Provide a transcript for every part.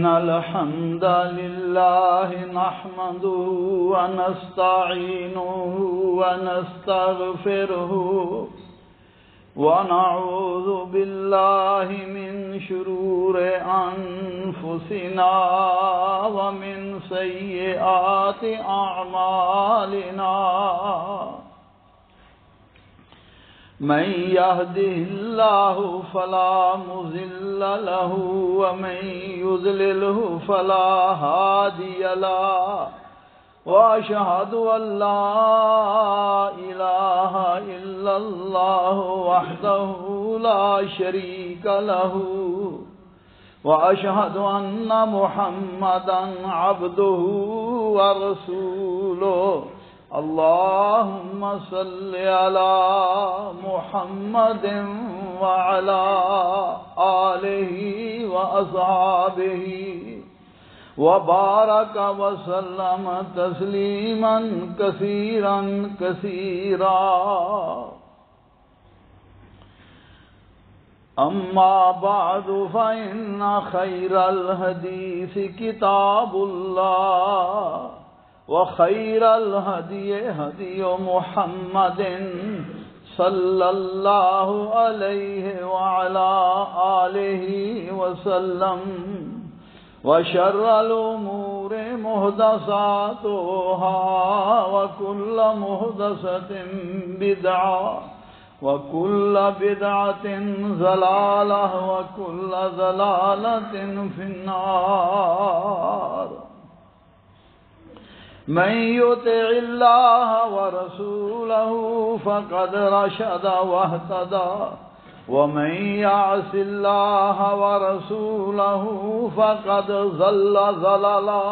إن الحمد لله نحمده ونستعينه ونستغفره ونعوذ بالله من شرور أنفسنا ومن سيئات أعمالنا من يهده الله فلا مضل له ومن يضلله فلا هادي له وأشهد أن لا إله إلا الله وحده لا شريك له وأشهد أن محمدا عبده ورسوله اللهم صل على محمد وعلى آله وأصحابه وبارك وسلم تسليما كثيرا كثيرا أما بعد فإن خير الحديث كتاب الله وخير الهدي هدي محمد صلى الله عليه وعلى آله وسلم وشر الأمور محدثاتها وكل محدثة بدعة وكل بدعة ضلالة وكل ضلالة في النار من يطع الله ورسوله فقد رشد واهتدى ومن يعص الله ورسوله فقد ضل ضلالا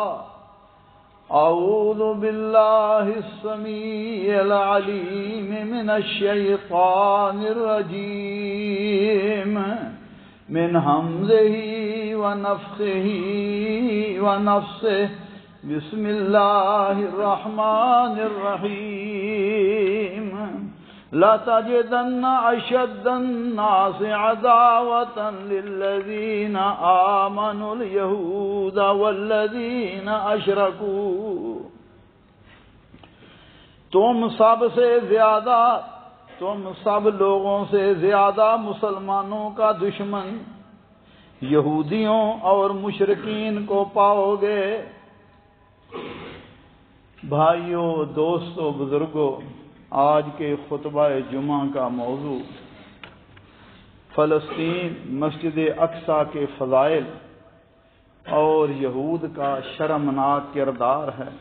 أعوذ بالله السميع العليم من الشيطان الرجيم من همزه ونفخه ونفسه بسم الله الرحمن الرحيم لتجدن أشد الناس عداوة للذين آمنوا اليهود والذين أشركوا تم سب لوگوں سے زیادہ مسلمانوں کا دشمن یہودیوں اور مشرکین کو پاؤ گے۔ بھائیوں، دوستوں، بزرگوں، آج کے خطبہ جمعہ کا موضوع فلسطین، مسجد اقصی کے فضائل اور یہود کا شرمناک کردار ہے۔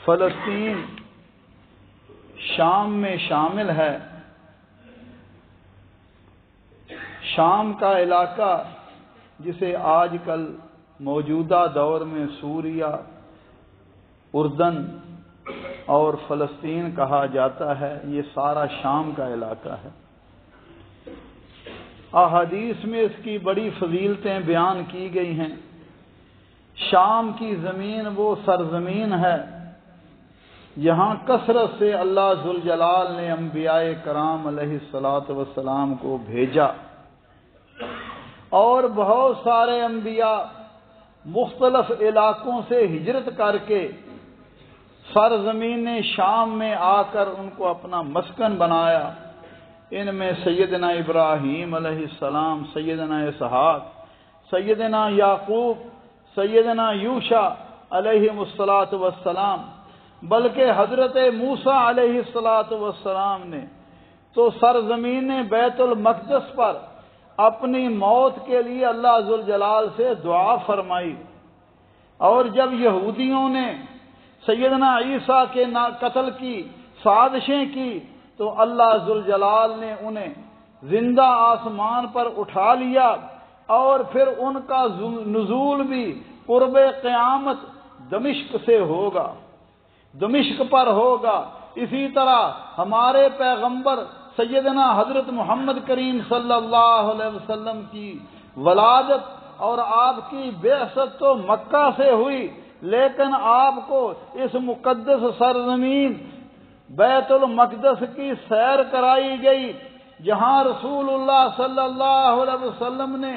فلسطین شام میں شامل ہے۔ شام کا علاقہ جسے آج کل موجودہ دور میں سوریہ، اردن اور فلسطین کہا جاتا ہے، یہ سارا شام کا علاقہ ہے۔ احادیث میں اس کی بڑی فضیلتیں بیان کی گئی ہیں۔ شام کی زمین وہ سرزمین ہے یہاں کثرت سے اللہ ذوالجلال نے انبیاء کرام علیہ الصلاۃ والسلام کو بھیجا، اور بہت سارے انبیاء مختلف علاقوں سے ہجرت کر کے سرزمین شام میں آ کر ان کو اپنا مسکن بنایا۔ ان میں سیدنا ابراہیم علیہ السلام، سیدنا اسحاق، سیدنا یعقوب، سیدنا یوشع علیہ الصلاۃ والسلام، بلکہ حضرت موسیٰ علیہ الصلاۃ والسلام نے تو سرزمین بیت المقدس پر اپنی موت کے لیے اللہ ذوالجلال سے دعا فرمائی، اور جب یہودیوں نے سیدنا عیسیٰ کے قتل کی سازشیں کی تو اللہ ذوالجلال نے انہیں زندہ آسمان پر اٹھا لیا، اور پھر ان کا نزول بھی قرب قیامت دمشق سے ہوگا، دمشق پر ہوگا۔ اسی طرح ہمارے پیغمبر سیدنا حضرت محمد کریم صلی اللہ علیہ وسلم کی ولادت اور آپ کی بعثت تو مکہ سے ہوئی، لیکن آپ کو اس مقدس سرزمین بیت المقدس کی سیر کرائی گئی، جہاں رسول اللہ صلی اللہ علیہ وسلم نے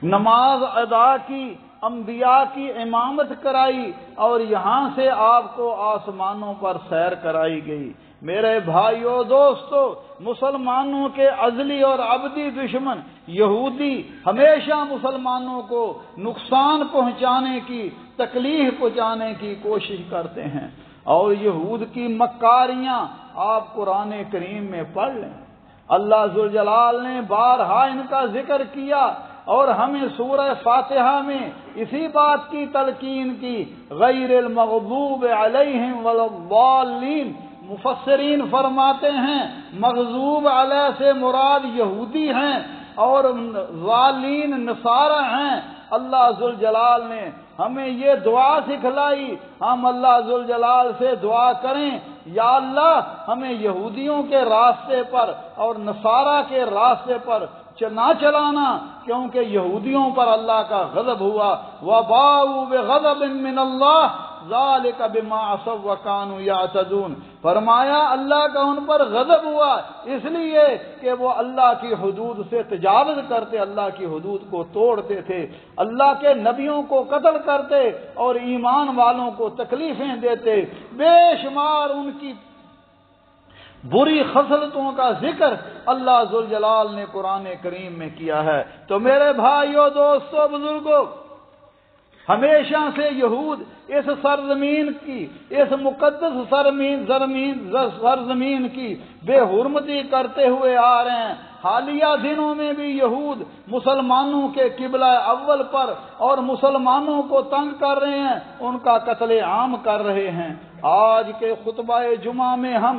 نماز ادا کی، انبیاء کی امامت کرائی، اور یہاں سے آپ کو آسمانوں پر سیر کرائی گئی۔ میرے بھائیو دوستو، مسلمانوں کے ازلی اور ابدی دشمن یہودی ہمیشہ مسلمانوں کو نقصان پہنچانے کی، تکلیف پہنچانے کی کوشش کرتے ہیں، اور یہود کی مکاریاں آپ قرآن کریم میں پڑھ لیں۔ اللہ ذوالجلال نے بارہا ان کا ذکر کیا، اور ہمیں سورہ فاتحہ میں اسی بات کی تلقین کی، غیر المغضوب علیہم ولا الضالین۔ مفسرین فرماتے ہیں مغضوب علیہ سے مراد یہودی ہیں اور ضالین نصارہ ہیں۔ اللہ ذوالجلال نے ہمیں یہ دعا سکھلائی، ہم اللہ ذوالجلال سے دعا کریں، یا اللہ ہمیں یہودیوں کے راستے پر اور نصارہ کے راستے پر نہ چلانا، کیونکہ یہودیوں پر اللہ کا غضب ہوا۔ وَبَاءُوا بِغَضَبٍ مِّنَ اللَّهِ ذَلِكَ بِمَا عَصَوْا وَكَانُوا يَعْتَدُونَ۔ فرمایا اللہ کا ان پر غضب ہوا اس لیے کہ وہ اللہ کی حدود سے تجاوز کرتے، اللہ کی حدود کو توڑتے تھے، اللہ کے نبیوں کو قتل کرتے اور ایمان والوں کو تکلیفیں دیتے۔ بے شمار ان کی بری خصلتوں کا ذکر اللہ ذوالجلال نے قرآن کریم میں کیا ہے۔ تو میرے بھائیو دوستو بزرگوں، ہمیشہ سے یہود اس سرزمین کی، اس مقدس سرزمین کی بے حرمتی کرتے ہوئے آ رہے ہیں۔ حالیہ دنوں میں بھی یہود مسلمانوں کے قبلہ اول پر اور مسلمانوں کو تنگ کر رہے ہیں، ان کا قتل عام کر رہے ہیں۔ آج کے خطبہ جمعہ میں ہم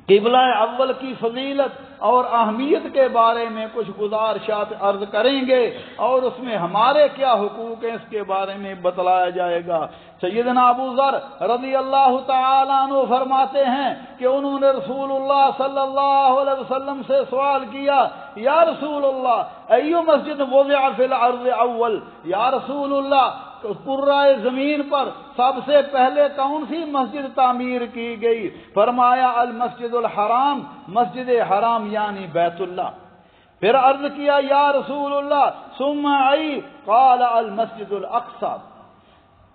قبلہ اول کی فضیلت اور اہمیت کے بارے میں کچھ گزارشات عرض کریں گے، اور اس میں ہمارے کیا حقوق ہیں اس کے بارے میں بتلایا جائے گا۔ سیدنا ابو ذر رضی اللہ تعالیٰ عنہ فرماتے ہیں کہ انہوں نے رسول اللہ صلی اللہ علیہ وسلم سے سوال کیا، یا رسول اللہ ایو مسجد وضع فی الارض اول، یا رسول اللہ قرائے زمین پر سب سے پہلے کون سی مسجد تعمیر کی گئی؟ فرمایا المسجد الحرام، مسجد حرام یعنی بیت اللہ۔ پھر عرض کیا یا رسول اللہ ثم ای؟ قال المسجد الاقصی۔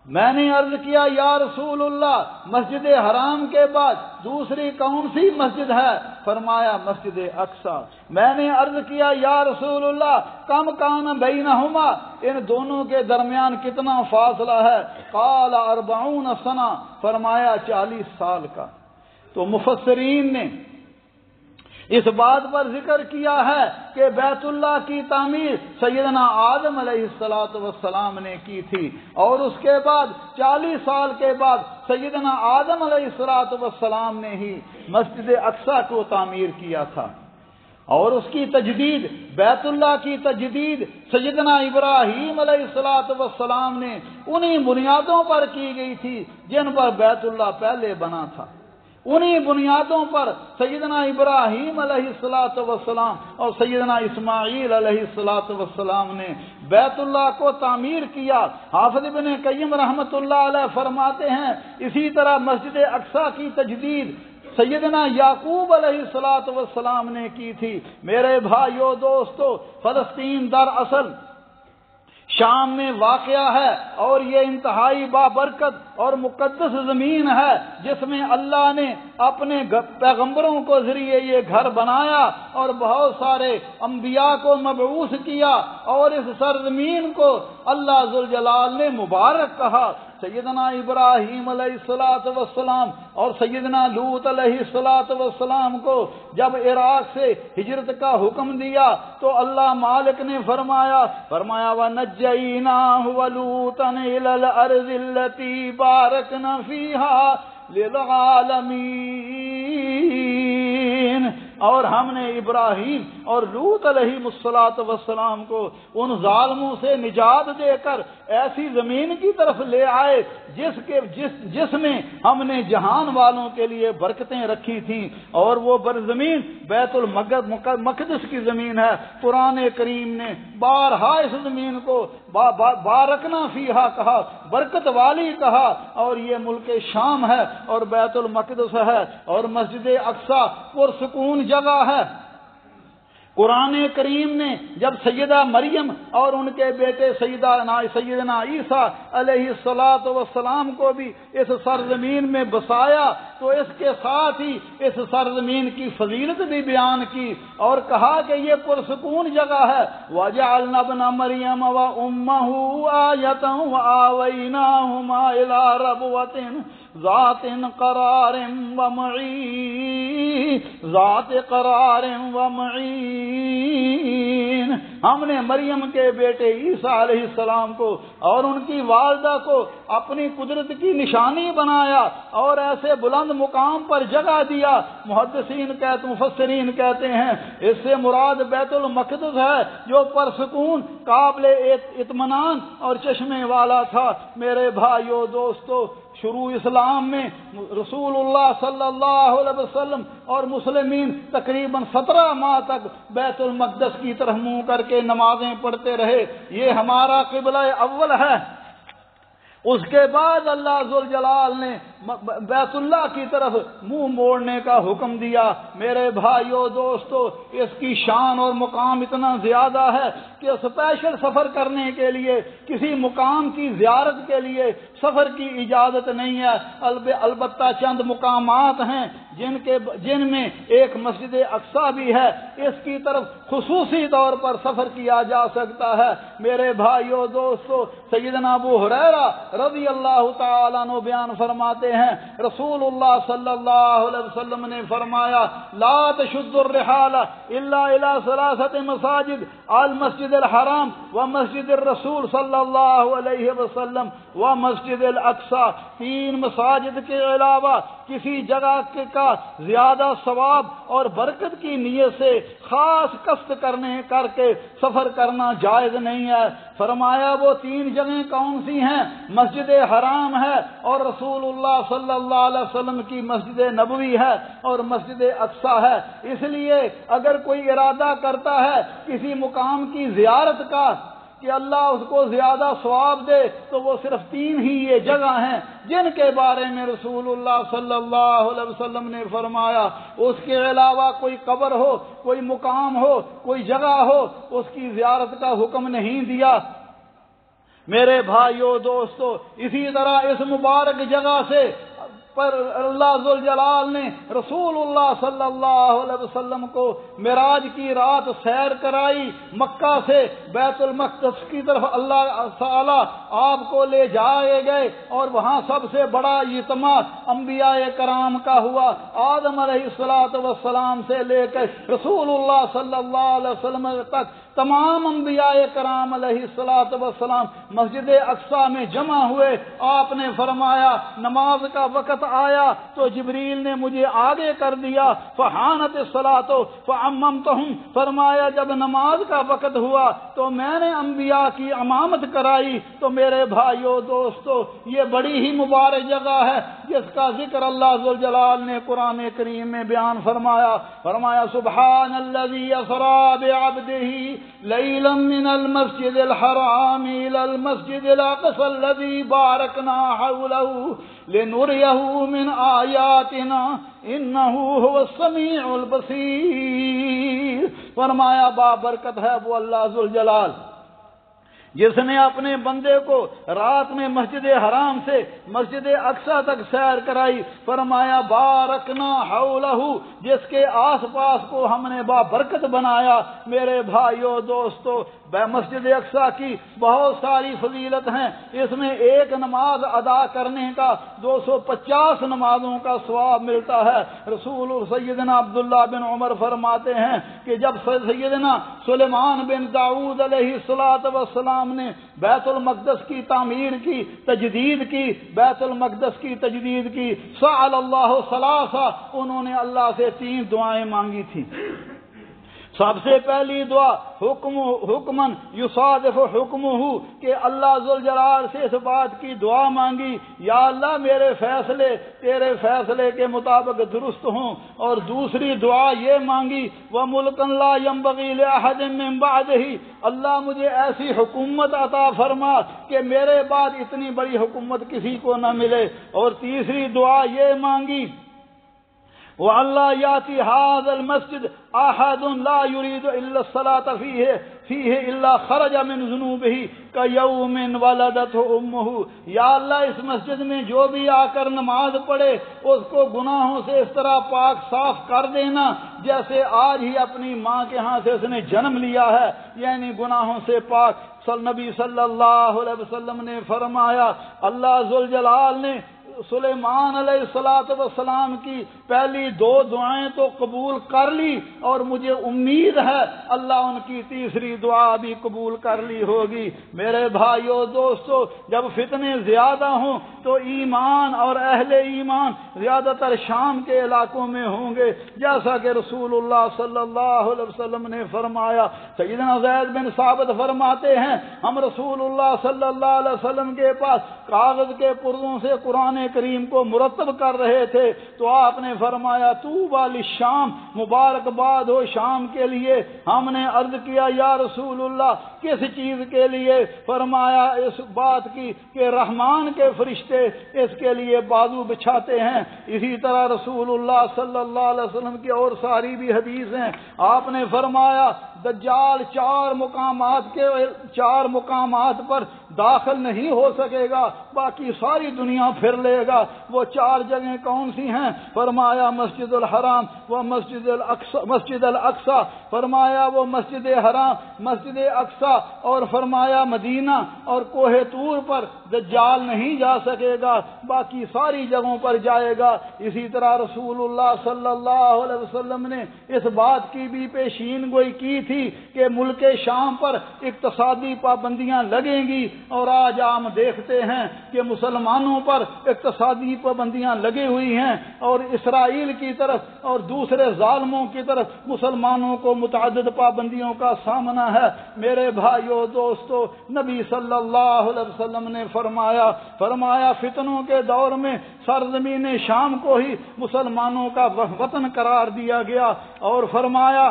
میں نے عرض کیا یا رسول اللہ مسجد حرام کے بعد دوسری کون سی مسجد ہے؟ فرمایا مسجد اقصی۔ میں نے عرض کیا یا رسول اللہ کم کان بینہما، ان دونوں کے درمیان کتنا فاصلہ ہے؟ قال 40 سنہ، فرمایا 40 سال کا۔ تو مفسرین نے اس بات پر ذکر کیا ہے کہ بیت اللہ کی تعمیر سیدنا آدم علیہ السلام نے کی تھی، اور اس کے بعد 40 سال کے بعد سیدنا آدم علیہ السلام نے ہی مسجد اقصی کو تعمیر کیا تھا، اور اس کی تجدید، بیت اللہ کی تجدید سیدنا ابراہیم علیہ السلام نے انہی بنیادوں پر کی گئی تھی جن پر بیت اللہ پہلے بنا تھا۔ انہی بنیادوں پر سیدنا ابراہیم علیہ السلام اور سیدنا اسماعیل علیہ السلام نے بیت اللہ کو تعمیر کیا۔ حافظ ابن قیم رحمۃ اللہ علیہ فرماتے ہیں اسی طرح مسجد اقصی کی تجدید سیدنا یعقوب علیہ السلام نے کی تھی۔ میرے بھائیو دوستو، فلسطین دراصل شام میں واقع ہے، اور یہ انتہائی بابرکت اور مقدس زمین ہے جس میں اللہ نے اپنے پیغمبروں کو ذریعے یہ گھر بنایا اور بہت سارے انبیاء کو مبعوث کیا، اور اس سرزمین کو اللہ ذوالجلال نے مبارک کہا۔ سیدنا ابراہیم علیہ السلام اور سیدنا لوط علیہ السلام کو جب عراق سے ہجرت کا حکم دیا تو اللہ مالک نے فرمایا وَنَجَّيْنَاهُ وَلُوطًا إِلَى الْأَرْضِ الَّتِي بَارَكْنَا فِيهَا لِلْعَالَمِينَ، اور ہم نے ابراہیم اور لوط علیہ السلام کو ان ظالموں سے نجات دے کر ایسی زمین کی طرف لے آئے جس میں ہم نے جہان والوں کے لیے برکتیں رکھی تھیں، اور وہ برزمین بیت المقدس کی زمین ہے۔ قرآن کریم نے بارہا اس زمین کو بارکنا فیہا کہا، برکت والی کہا، اور یہ ملک شام ہے اور بیت المقدس ہے، اور مسجد اقصی پرسکون جگہ ہے۔ قرآن کریم نے جب سیدہ مریم اور ان کے بیٹے سیدنا عیسیٰ علیہ الصلاۃ والسلام کو بھی اس سرزمین میں بسایا تو اس کے ساتھ ہی اس سرزمین کی فضیلت بھی بیان کی اور کہا کہ یہ پرسکون جگہ ہے۔ وَجَعَلْنَا ابْنَ مَرْيَمَ وَأُمَّهُ آيَةً وَآوَيْنَاهُمَا إِلَىٰ رَبْوَةٍ ذات قرار ومعین۔ ہم نے مریم کے بیٹے عیسیٰ علیہ السلام کو اور ان کی والدہ کو اپنی قدرت کی نشانی بنایا اور ایسے بلند مقام پر جگہ دیا۔ مفسرین کہتے ہیں اس سے مراد بیت المقدس ہے جو پرسکون، قابل اطمینان اور چشمے والا تھا۔ میرے بھائیو دوستو، شروع اسلام میں رسول اللہ صلی اللہ علیہ وسلم اور مسلمین تقریباً 17 ماہ تک بیت المقدس کی طرف منہ کر کے نمازیں پڑھتے رہے۔ یہ ہمارا قبلہ اول ہے۔ اس کے بعد اللہ ذوالجلال نے بیت اللہ کی طرف منہ موڑنے کا حکم دیا۔ میرے بھائیو دوستو، اس کی شان اور مقام اتنا زیادہ ہے کہ اسپیشل سفر کرنے کے لیے، کسی مقام کی زیارت کے لیے سفر کی اجازت نہیں ہے۔ البتہ چند مقامات ہیں جن میں ایک مسجد اقصی بھی ہے، اس کی طرف خصوصی طور پر سفر کیا جا سکتا ہے۔ میرے بھائیو دوستو، سیدنا ابو ہریرہ رضی اللہ تعالیٰ عنہ بیان فرماتے ہیں، رسول اللہ صلی اللہ علیہ وسلم نے فرمایا، لا تشد الرحال الا الى 3 مساجد، المسجد الحرام ومسجد الرسول صلی اللہ علیہ وسلم ومسجد الاقصی۔ 3 مساجد کے علاوہ کسی جگہ کا زیادہ ثواب اور برکت کی نیت سے خاص قصد کر کے سفر کرنا جائز نہیں ہے۔ فرمایا وہ 3 جگہیں کون سی ہیں؟ مسجد حرام ہے اور رسول اللہ صلی اللہ علیہ وسلم کی مسجد نبوی ہے اور مسجد اقصی ہے۔ اس لیے اگر کوئی ارادہ کرتا ہے کسی مقام کی زیارت کا کہ اللہ اس کو زیادہ ثواب دے، تو وہ صرف 3 ہی یہ جگہ ہیں جن کے بارے میں رسول اللہ صلی اللہ علیہ وسلم نے فرمایا۔ اس کے علاوہ کوئی قبر ہو، کوئی مقام ہو، کوئی جگہ ہو، اس کی زیارت کا حکم نہیں دیا۔ میرے بھائیو دوستو، اسی طرح اس مبارک جگہ سے پر اللہ ذوالجلال نے رسول اللہ صلی اللہ علیہ وسلم کو معراج کی رات سیر کرائی۔ مکہ سے بیت المقدس کی طرف اللہ تعالی آپ کو لے جائے گئے اور وہاں سب سے بڑا اجتماع انبیاء کرام کا ہوا۔ آدم علیہ السلام سے لے کر رسول اللہ صلی اللہ علیہ وسلم تک تمام انبیاء کرام علیہ السلام مسجد اقصی میں جمع ہوئے۔ آپ نے فرمایا نماز کا وقت آیا تو جبریل نے مجھے آگے کر دیا، فحانت الصلاۃ فعممتہم، فرمایا جب نماز کا وقت ہوا تو میں نے انبیاء کی امامت کرائی۔ تو میرے بھائیو دوستو، یہ بڑی ہی مبارک جگہ ہے جس کا ذکر اللہ ذوالجلال نے قرآن کریم میں بیان فرمایا سبحان الذی اسری بعبدہ لیلا من المسجد الحرام الى المسجد الاقصى الذي باركنا حوله لنريه من آیاتنا انه هو السمیع البصیر۔ فرمایا بابرکت ہے وہ اللہ ذوالجلال جس نے اپنے بندے کو رات میں مسجد حرام سے مسجد اقصی تک سیر کرائی۔ فرمایا بارکنا حولہ، جس کے آس پاس کو ہم نے بابرکت بنایا۔ میرے بھائیو دوستو، مسجد اقصی کی بہت ساری فضیلت ہیں۔ اس میں ایک نماز ادا کرنے کا 250 نمازوں کا ثواب ملتا ہے۔ رسول سیدنا عبداللہ بن عمر فرماتے ہیں کہ جب سیدنا سلیمان بن داؤد علیہ السلام نے بیت المقدس کی تعمیر کی، تجدید کی، بیت المقدس کی تجدید کی، سأل اللہ ثلاثہ، انہوں نے اللہ سے 3 دعائیں مانگی تھیں۔ سب سے پہلی دعا حکمن یصادف حکمہ، کہ اللہ ذوالجلال سے اس بات کی دعا مانگی، یا اللہ میرے فیصلے تیرے فیصلے کے مطابق درست ہوں۔ اور دوسری دعا یہ مانگی وَمُلْكًا لَا يَنبَغِي لِأَحَدٍ مِّن بَعْدِهِ، اللہ مجھے ایسی حکومت عطا فرما کہ میرے بعد اتنی بڑی حکومت کسی کو نہ ملے۔ اور تیسری دعا یہ مانگی وَأَلَّا يَأْتِي هَذَا الْمَسْجِدَ أَحَدٌ لَا يُرِيدُ إِلَّا الصَّلَاةَ فِيهِ إِلَّا خَرَجَ مِنْ ذُنُوبِهِ كَيَوْمٍ وَلَدَتْهُ أُمُّهُ۔ یا اللہ اس مسجد میں جو بھی آ کر نماز پڑھے اس کو گناہوں سے اس طرح پاک صاف کر دینا جیسے آج ہی اپنی ماں کے ہاں سے اس نے جنم لیا ہے، یعنی گناہوں سے پاک۔ نبی صلی اللہ علیہ وسلم نے فرمایا اللہ ذوالجلال نے سلیمان علیہ السلام کی پہلی 2 دعائیں تو قبول کر لی، اور مجھے امید ہے اللہ ان کی تیسری دعا بھی قبول کر لی ہوگی۔ میرے بھائیو دوستو، جب فتنے زیادہ ہوں تو ایمان اور اہل ایمان زیادہ تر شام کے علاقوں میں ہوں گے، جیسا کہ رسول اللہ صلی اللہ علیہ وسلم نے فرمایا۔ سیدنا زید بن ثابت فرماتے ہیں ہم رسول اللہ صلی اللہ علیہ وسلم کے پاس کاغذ کے پردوں سے قرآن کریم کو مرتب کر رہے تھے تو آپ نے فرمایا طوبی للشام، مبارکباد ہو شام کے لیے۔ ہم نے عرض کیا یا رسول اللہ کس چیز کے لیے؟ فرمایا اس بات کی کہ رحمان کے فرشتے اس کے لیے بازو بچھاتے ہیں۔ اسی طرح رسول اللہ صلی اللہ علیہ وسلم کی اور ساری بھی حدیث ہیں، آپ نے فرمایا دجال 4 مقامات پر داخل نہیں ہو سکے گا، باقی ساری دنیا پھر لے گا۔ وہ 4 جگہیں کون سی ہیں؟ فرمایا مسجد الحرام و مسجد الاقصی، فرمایا وہ مسجد حرام، مسجد اقصی، اور فرمایا مدینہ اور کوہ طور پر دجال نہیں جا سکے گا، باقی ساری جگہوں پر جائے گا۔ اسی طرح رسول اللہ صلی اللہ علیہ وسلم نے اس بات کی بھی پیشین گوئی کی تھی کہ ملک شام پر اقتصادی پابندیاں لگیں گی، اور آج ہم دیکھتے ہیں کہ مسلمانوں پر اقتصادی پابندیاں لگی ہوئی ہیں، اور اسرائیل کی طرف اور دوسرے ظالموں کی طرف مسلمانوں کو متعدد پابندیوں کا سامنا ہے۔ میرے بھائیو دوستو، نبی صلی اللہ علیہ وسلم نے فرمایا فتنوں کے دور میں سرزمین شام کو ہی مسلمانوں کا وطن قرار دیا گیا، اور فرمایا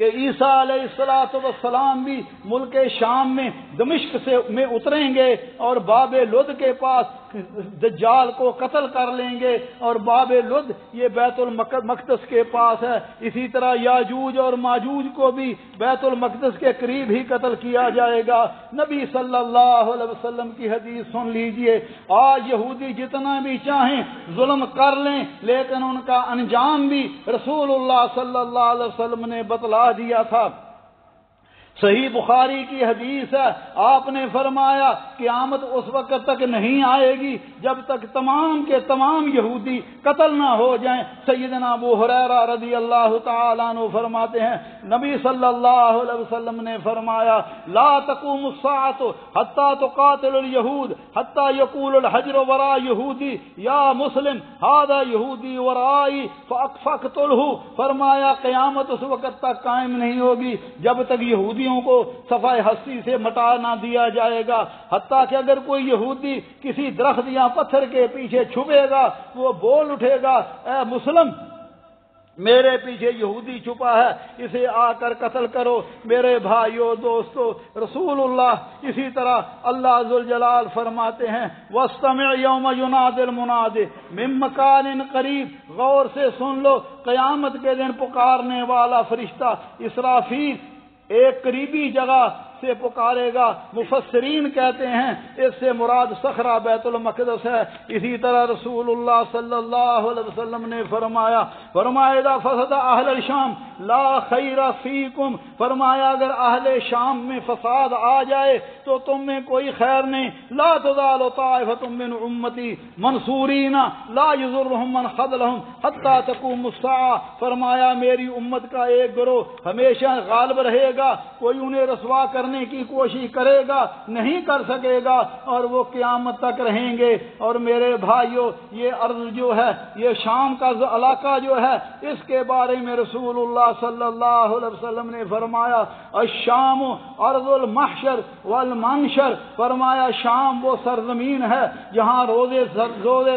کہ عیسیٰ علیہ السلام بھی ملک شام میں دمشق میں اتریں گے اور باب لد کے پاس دجال کو قتل کر لیں گے، اور باب لد یہ بیت المقدس کے پاس ہے۔ اسی طرح یاجوج اور ماجوج کو بھی بیت المقدس کے قریب ہی قتل کیا جائے گا۔ نبی صلی اللہ علیہ وسلم کی حدیث سن لیجئے، آج یہودی جتنا بھی چاہیں ظلم کر لیں، لیکن ان کا انجام بھی رسول اللہ صلی اللہ علیہ وسلم نے بتلا دیا تھا۔ صحیح بخاری کی حدیث ہے، آپ نے فرمایا قیامت اس وقت تک نہیں آئے گی جب تک تمام کے تمام یہودی قتل نہ ہو جائیں۔ سیدنا ابو ہریرہ رضی اللہ تعالیٰ عنہ فرماتے ہیں نبی صلی اللہ علیہ وسلم نے فرمایا لا تقوم الساعة حتى تقاتل اليهود حتى يقول الحجر وراء یہودی یا مسلم هذا یہودی ورائی فاقتله۔ فرمایا قیامت اس وقت تک قائم نہیں ہوگی جب تک یہودیوں کو صفائے ہستی سے مٹا نہ دیا جائے گا، حتیٰ کہ اگر کوئی یہودی کسی درخت یا پتھر کے پیچھے چھپے گا وہ بول اٹھے گا اے مسلم میرے پیچھے یہودی چھپا ہے، اسے آ کر قتل کرو۔ میرے بھائیو دوستو، رسول اللہ اسی طرح اللہ ذوالجلال فرماتے ہیں وَاسْتَمِعْ يَوْمَ يُنَادِ الْمُنَادِ مِن مَّكَانٍ قَرِيبٍ، غور سے سن لو، قیامت کے دن پکارنے والا فرشتہ اسرافیل ایک قریبی جگہ سے پکارے گا۔ مفسرین کہتے ہیں اس سے مراد صخرہ بیت المقدس ہے۔ اسی طرح رسول اللہ صلی اللہ علیہ وسلم نے فرمایا اذا فسد اہل الشام لا خیر فیکم، فرمایا اگر اہل شام میں فساد آ جائے تو تم میں کوئی خیر نہیں۔ لا تزال طائفۃ من امتی منصورین لا یضرهم من خذلهم حتی تقوم الساعہ، فرمایا میری امت کا ایک گروہ ہمیشہ غالب رہے گا، کوئی انہیں رسوا کرنے کی کوشش کرے گا نہیں کر سکے گا، اور وہ قیامت تک رہیں گے۔ اور میرے بھائیوں، یہ ارض جو ہے، یہ شام کا علاقہ جو ہے، اس کے بارے میں رسول اللہ صلی اللہ علیہ وسلم نے فرمایا الشام ارض المحشر والمنشر، فرمایا شام وہ سرزمین ہے جہاں روز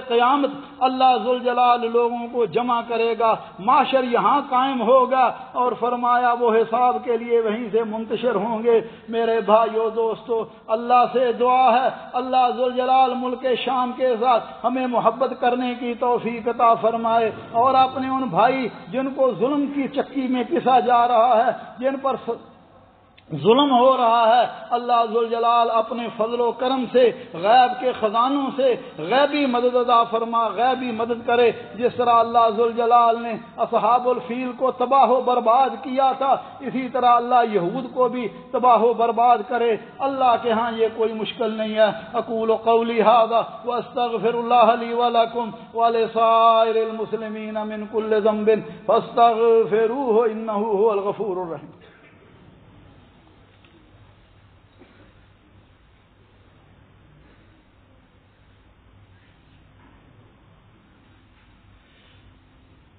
قیامت اللہ ذوالجلال لوگوں کو جمع کرے گا، معاشر یہاں قائم ہوگا، اور فرمایا وہ حساب کے لیے وہیں سے منتشر ہوں گے۔ میرے بھائیو دوستو، اللہ سے دعا ہے اللہ ذوالجلال ملک شام کے ساتھ ہمیں محبت کرنے کی توفیق عطا فرمائے، اور اپنے ان بھائی جن کو ظلم کی چکی میں پسا جا رہا ہے، جن پر ظلم ہو رہا ہے، اللہ ذوالجلال اپنے فضل و کرم سے غیب کے خزانوں سے غیبی مدد عطا فرما، غیبی مدد کرے۔ جس طرح اللہ ذوالجلال نے اصحاب الفیل کو تباہ و برباد کیا تھا، اسی طرح اللہ یہود کو بھی تباہ و برباد کرے۔ اللہ کے ہاں یہ کوئی مشکل نہیں ہے۔ اقول قولی ھذا واستغفر اللہ لی ولکم ولسائر المسلمین من کل ذنب فاستغفروہ انہ ھو الغفور الرحیم۔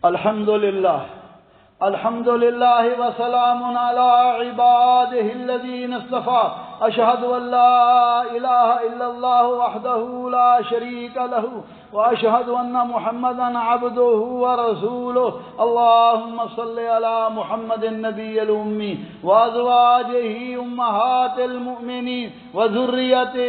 الحمد للہ وسلام علی عباده الذین اصطفى، اشہد ان لا الہ الا اللہ وحدہ لا شریک لہ واشہد ان محمدا عبدہ ورسولہ۔ اللہم صل علی محمد النبی الامی وازواجہ امہات المؤمنین وذریتہ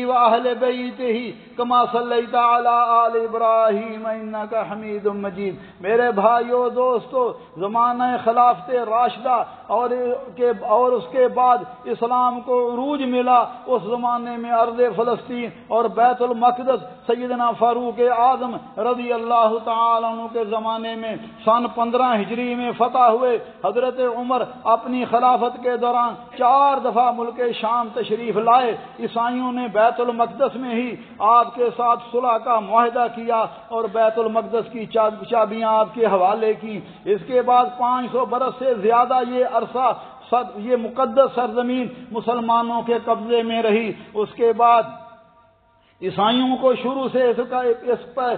واہل بیتہ کما صلیت علی آل ابراہیم انک حمید مجید۔ میرے بھائیو دوستو، زمانہ خلافت راشدہ اور اس کے بعد اسلام کو عروج ملا، اس زمانے میں ارض فلسطین اور بیت المقدس سیدنا فاروق اعظم رضی اللہ تعالیٰ عنہ کے زمانے میں سن 15 ہجری میں فتح ہوئے۔ حضرت عمر اپنی خلافت کے دوران 4 دفعہ ملک شام تشریف لائے۔ عیسائیوں نے بیت المقدس میں ہی آپ کے ساتھ صلح کا معاہدہ کیا اور بیت المقدس کی چابیاں آپ کے حوالے کی۔ اس کے بعد 500 برس سے زیادہ یہ عرصہ یہ مقدس سرزمین مسلمانوں کے قبضے میں رہی۔ اس کے بعد عیسائیوں کو شروع سے اس پر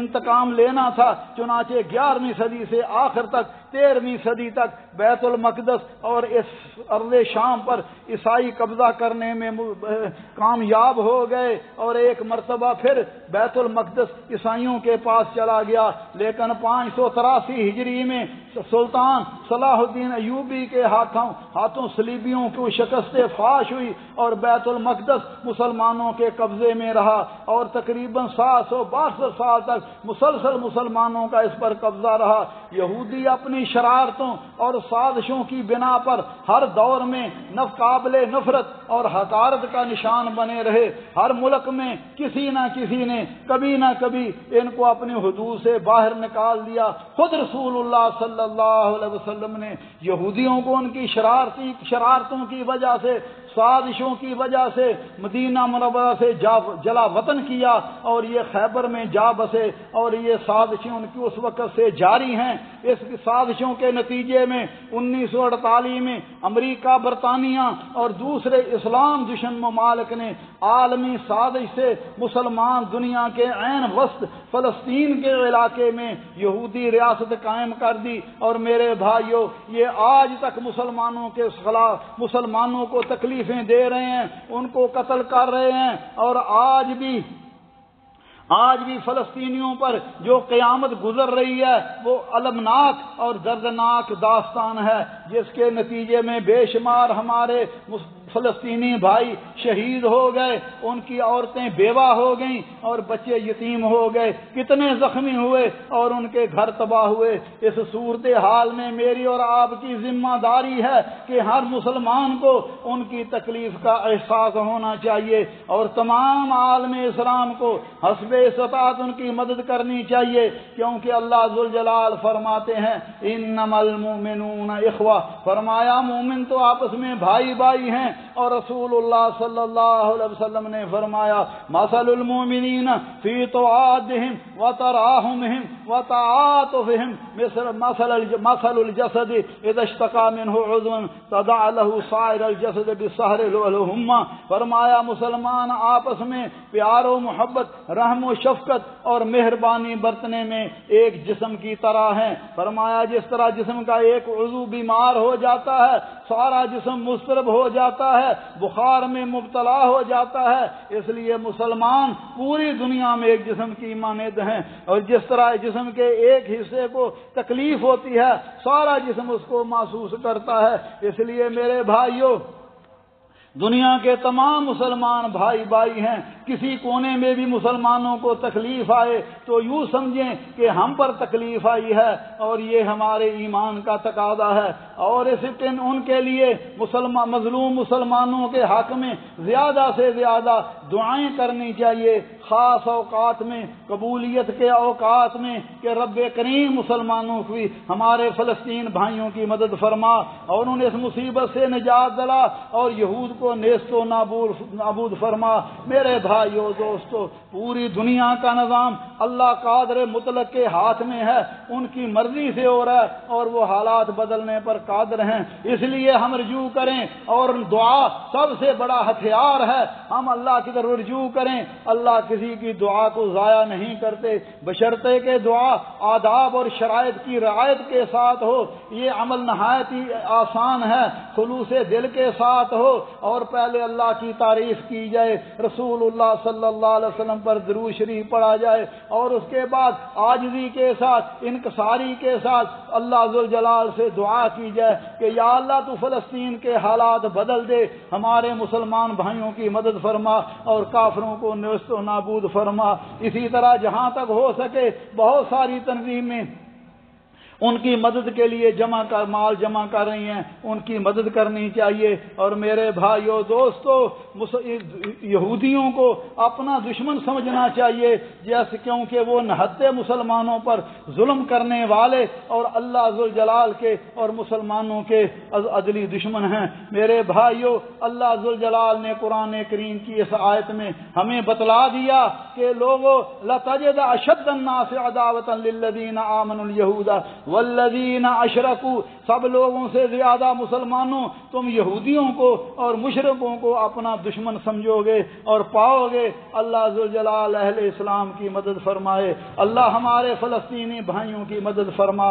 انتقام لینا تھا، چنانچہ 11ویں صدی سے آخر تک 13ویں صدی تک بیت المقدس اور اس ارض شام پر عیسائی قبضہ کرنے میں کامیاب ہو گئے، اور ایک مرتبہ پھر بیت المقدس عیسائیوں کے پاس چلا گیا۔ لیکن 583 ہجری میں سلطان صلاح الدین ایوبی کے ہاتھوں صلیبیوں کو شکست فاش ہوئی اور بیت المقدس مسلمانوں کے قبضے میں رہا، اور تقریباً 762 سال تک مسلسل مسلمانوں کا اس پر قبضہ رہا۔ یہودی اپنی شرارتوں اور سازشوں کی بنا پر ہر دور میں قابل نفرت اور حقارت کا نشان بنے رہے۔ ہر ملک میں کسی نہ کسی نے کبھی نہ کبھی ان کو اپنی حدود سے باہر نکال دیا۔ خود رسول اللہ صلی اللہ علیہ وسلم نے یہودیوں کو ان کی شرارتوں کی وجہ سے، سازشوں کی وجہ سے مدینہ منورہ سے جلا وطن کیا، اور یہ خیبر میں جا بسے، اور یہ سازشیں ان کی اس وقت سے جاری ہیں۔ اس سازشوں کے نتیجے میں 1948 میں امریکہ، برطانیہ اور دوسرے اسلام دشمن ممالک نے عالمی سازش سے مسلمان دنیا کے عین وسط فلسطین کے علاقے میں یہودی ریاست قائم کر دی، اور میرے بھائیوں یہ آج تک مسلمانوں کے خلاف مسلمانوں کو تکلیفیں دے رہے ہیں، ان کو قتل کر رہے ہیں، اور آج بھی فلسطینیوں پر جو قیامت گزر رہی ہے وہ المناک اور دردناک داستان ہے، جس کے نتیجے میں بے شمار ہمارے فلسطینی بھائی شہید ہو گئے، ان کی عورتیں بیوہ ہو گئیں اور بچے یتیم ہو گئے، کتنے زخمی ہوئے اور ان کے گھر تباہ ہوئے۔ اس صورتحال میں میری اور آپ کی ذمہ داری ہے کہ ہر مسلمان کو ان کی تکلیف کا احساس ہونا چاہیے، اور تمام عالم اسلام کو حسب استطاعت ان کی مدد کرنی چاہیے، کیونکہ اللہ ذوالجلال فرماتے ہیں انما المؤمنون اخوہ، فرمایا مومن تو آپس میں بھائی بھائی ہیں، اور رسول اللہ صلی اللہ علیہ وسلم نے فرمایا مثل المؤمنین فی توادہم وتراحمہم وتعاطفہم مثل الجسد اذا اشتقى منہ عضو تداعى له سائر الجسد بالسہر والحمى، فرمایا مسلمان آپس میں پیار و محبت، رحم و شفقت اور مہربانی برتنے میں ایک جسم کی طرح ہیں۔ فرمایا جس طرح جسم کا ایک عضو بیمار ہو جاتا ہے، سارا جسم مضطرب ہو جاتا ہے، بخار میں مبتلا ہو جاتا ہے۔ اس لیے مسلمان پوری دنیا میں ایک جسم کی مانند ہیں، اور جس طرح جسم کے ایک حصے کو تکلیف ہوتی ہے سارا جسم اس کو محسوس کرتا ہے۔ اس لیے میرے بھائیوں، دنیا کے تمام مسلمان بھائی بھائی ہیں، کسی کونے میں بھی مسلمانوں کو تکلیف آئے تو یوں سمجھیں کہ ہم پر تکلیف آئی ہے، اور یہ ہمارے ایمان کا تقاضا ہے۔ اور ان کے لیے مظلوم مسلمانوں کے حق میں زیادہ سے زیادہ دعائیں کرنی چاہیے، خاص اوقات میں، قبولیت کے اوقات میں، کہ رب کریم مسلمانوں کی، ہمارے فلسطین بھائیوں کی مدد فرما اور انہیں اس مصیبت سے نجات دلا اور یہود کو نیست و نابود فرما۔ میرے بھائیو دوستو، پوری دنیا کا نظام اللہ قادر مطلق کے ہاتھ میں ہے، ان کی مرضی سے ہو رہا ہے اور وہ حالات بدلنے پر قادر ہیں۔ اس لیے ہم رجوع کریں، اور دعا سب سے بڑا ہتھیار ہے، ہم اللہ کی طرف رجوع کریں۔ اللہ کسی کی دعا کو ضائع نہیں کرتے، بشرطے کہ دعا آداب اور شرائط کی رعایت کے ساتھ ہو۔ یہ عمل نہایت ہی آسان ہے، خلوص دل کے ساتھ ہو، اور پہلے اللہ کی تعریف کی جائے، رسول اللہ صلی اللہ علیہ وسلم پر درود شریف پڑھا جائے، اور اس کے بعد عاجزی کے ساتھ، انکساری کے ساتھ اللہ ذوالجلال سے دعا کی جائے کہ یا اللہ تو فلسطین کے حالات بدل دے، ہمارے مسلمان بھائیوں کی مدد فرما اور کافروں کو نیست و نابود فرما۔ اسی طرح جہاں تک ہو سکے بہت ساری تنظیمیں ان کی مدد کے لیے مال جمع کر رہی ہیں، ان کی مدد کرنی چاہیے۔ اور میرے بھائیوں دوستو، یہودیوں کو اپنا دشمن سمجھنا چاہیے، جیسے کیونکہ وہ نہتے مسلمانوں پر ظلم کرنے والے اور اللہ ذوالجلال کے اور مسلمانوں کے عدلی دشمن ہیں۔ میرے بھائیوں، اللہ ذوالجلال نے قرآن کریم کی اس آیت میں ہمیں بتلا دیا کہ لوگوں لَتَجِدَ أَشَدَّ النَّاسِ عَدَاوَةً لِلَّذِينَ آمَنُوا الْيَهُودَ والذین اشرکوا، سب لوگوں سے زیادہ مسلمانوں تم یہودیوں کو اور مشرکوں کو اپنا دشمن سمجھو گے اور پاؤ گے۔ اللہ ذوالجلال اہل اسلام کی مدد فرمائے، اللہ ہمارے فلسطینی بھائیوں کی مدد فرما۔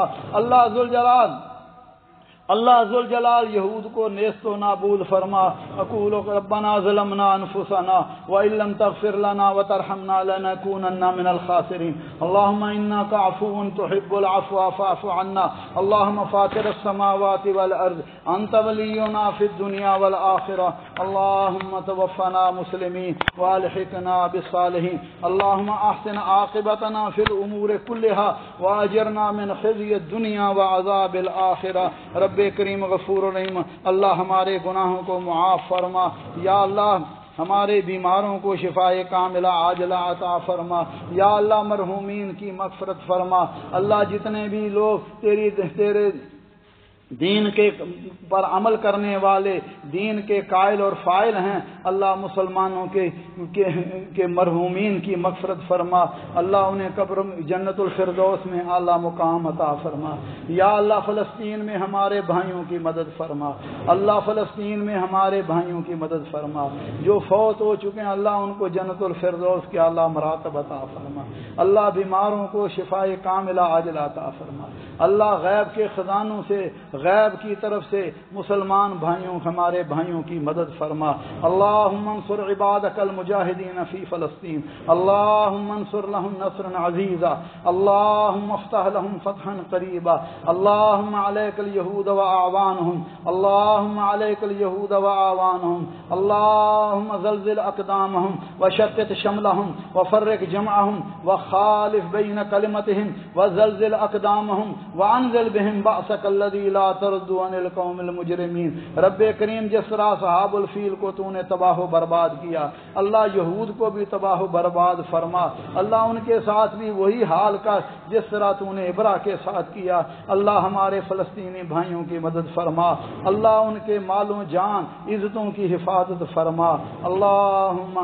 اللہ ذوالجلال یہود کو نیست و نابود فرما۔ اقول ربنا ظلمنا انفسنا وان لم تغفر لنا وترحمنا لنكونن من الخاسرين اللهم انك عفو تحب العفو فاعف عنا اللهم فاطر السماوات والارض انت ولينا في الدنيا والاخره اللهم توفنا مسلمين والحقنا بالصالحين اللهم احسن عاقبتنا في الامور كلها واجرنا من خزي الدنيا وعذاب الاخره۔ رب کریم غفور الرحیم، اللہ ہمارے گناہوں کو معاف فرما، یا اللہ ہمارے بیماروں کو شفائے کاملہ عاجلہ عطا فرما، یا اللہ مرحومین کی مغفرت فرما۔ اللہ جتنے بھی لوگ تیرے دین کے پر عمل کرنے والے، دین کے قائل اور فاعل ہیں، اللہ مسلمانوں کے مرحومین کی مغفرت فرما، اللہ انہیں قبر جنت الفردوس میں اعلیٰ مقام عطا فرما۔ یا اللہ فلسطین میں ہمارے بھائیوں کی مدد فرما، اللہ فلسطین میں ہمارے بھائیوں کی مدد فرما، جو فوت ہو چکے ہیں اللہ ان کو جنت الفردوس کے اعلیٰ مراتب عطا فرما، اللہ بیماروں کو شفائے کاملہ عاجلہ عطا فرما، اللہ غیب کے خزانوں سے، غیب کی طرف سے مسلمان بھائیوں ہمارے بھائیوں کی مدد فرما۔ اللہم انصر عبادک المجاہدین فی فلسطین، اللہم انصر لهم نصرا عزیزا، اللہم افتح لهم فتحا قریبا، اللہم علیک الیہود واعوانہم، اللہم علیک الیہود واعوانہم، اللہم زلزل اقدامہم وشتت شملہم وفرق جمعہم وخالف بین کلمتہم وزلزل اقدامہم وانزل بہم بأسک الذی لا ترد عن القوم المجرمین۔ رب کریم جس طرح صحاب الفیل کو تو نے تباہ و برباد کیا، اللہ یہود کو بھی تباہ و برباد فرما، اللہ ان کے ساتھ بھی وہی حال کر جس طرح تو نے ابرا کے ساتھ کیا۔ اللہ ہمارے فلسطینی بھائیوں کی مدد فرما، اللہ ان کے مالوں جان عزتوں کی حفاظت فرما۔ اللہم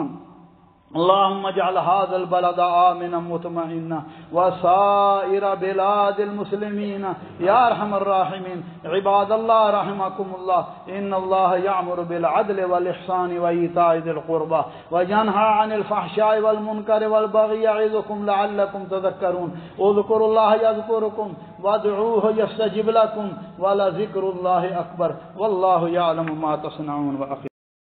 اللهم اجعل هذا البلد آمنا مطمئنا وسائر بلاد المسلمين يا أرحم الراحمين. عباد الله رحمكم الله، إن الله يأمر بالعدل والإحسان وإيتاء ذي القربى وينهى عن الفحشاء والمنكر والبغي يعظكم لعلكم تذكرون. اذكروا الله يذكركم وادعوه يستجب لكم ولذكر الله أكبر والله يعلم ما تصنعون.